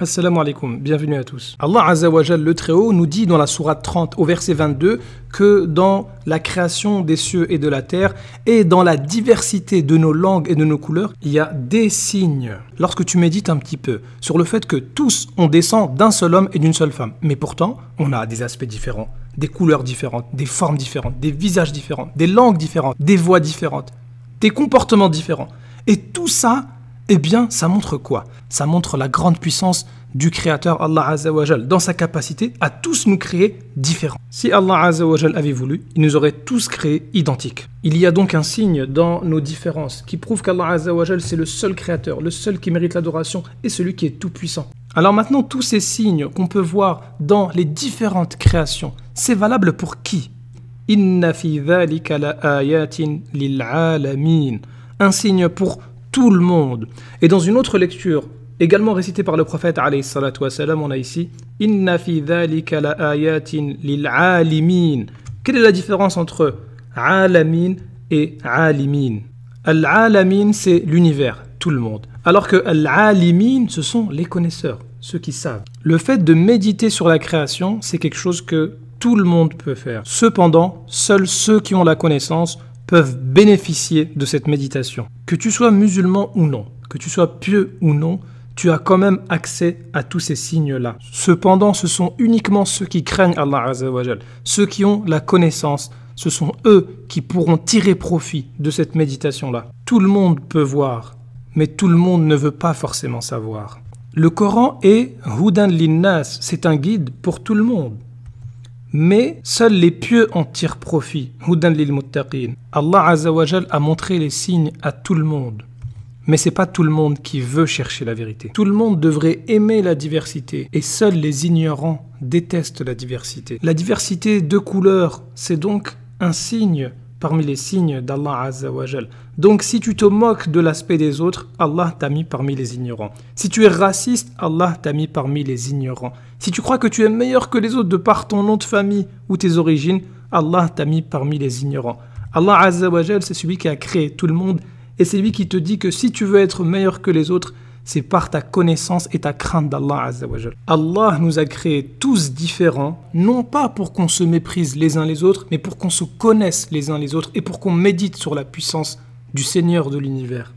Assalamu alaikum, bienvenue à tous. Allah Azza wa Jal, le Très-Haut, nous dit dans la sourate 30 au verset 22 que dans la création des cieux et de la terre et dans la diversité de nos langues et de nos couleurs, il y a des signes. Lorsque tu médites un petit peu sur le fait que tous on descend d'un seul homme et d'une seule femme, mais pourtant on a des aspects différents, des couleurs différentes, des formes différentes, des visages différents, des langues différentes, des voix différentes, des comportements différents. Et tout ça, eh bien, ça montre quoi? Ça montre la grande puissance du Créateur Allah Azza wa Jal dans sa capacité à tous nous créer différents. Si Allah Azza wa Jal avait voulu, il nous aurait tous créés identiques. Il y a donc un signe dans nos différences qui prouve qu'Allah Azza wa Jal c'est le seul Créateur, le seul qui mérite l'adoration et celui qui est tout puissant. Alors maintenant, tous ces signes qu'on peut voir dans les différentes créations, c'est valable pour qui? Inna fi dhalika la ayatin lil alamin. Un signe pour tout le monde. Et dans une autre lecture, également récitée par le prophète alayhi salatu wassalam, on a ici Inna fi dhalika la ayatin lil alimin. Quelle est la différence entre alamin et alimin? Al-alamin, c'est l'univers, tout le monde. Alors que al-alimin, ce sont les connaisseurs, ceux qui savent. Le fait de méditer sur la création, c'est quelque chose que tout le monde peut faire. Cependant, seuls ceux qui ont la connaissance peuvent bénéficier de cette méditation. Que tu sois musulman ou non, que tu sois pieux ou non, tu as quand même accès à tous ces signes-là. Cependant, ce sont uniquement ceux qui craignent Allah Azza wa Jal, ceux qui ont la connaissance, ce sont eux qui pourront tirer profit de cette méditation-là. Tout le monde peut voir, mais tout le monde ne veut pas forcément savoir. Le Coran est Hudan linnas, c'est un guide pour tout le monde. Mais seuls les pieux en tirent profit. Hudan lil muttaqin. Allah Azza wa Jal a montré les signes à tout le monde. Mais c'est pas tout le monde qui veut chercher la vérité. Tout le monde devrait aimer la diversité. Et seuls les ignorants détestent la diversité. La diversité de couleurs, c'est donc un signe parmi les signes d'Allah Azza wa Jal. Donc si tu te moques de l'aspect des autres, Allah t'a mis parmi les ignorants. Si tu es raciste, Allah t'a mis parmi les ignorants. Si tu crois que tu es meilleur que les autres de par ton nom de famille ou tes origines, Allah t'a mis parmi les ignorants. Allah Azza wa Jal, c'est celui qui a créé tout le monde et c'est lui qui te dit que si tu veux être meilleur que les autres, c'est par ta connaissance et ta crainte d'Allah Azza wa Jal. Allah nous a créés tous différents, non pas pour qu'on se méprise les uns les autres, mais pour qu'on se connaisse les uns les autres et pour qu'on médite sur la puissance du Seigneur de l'univers.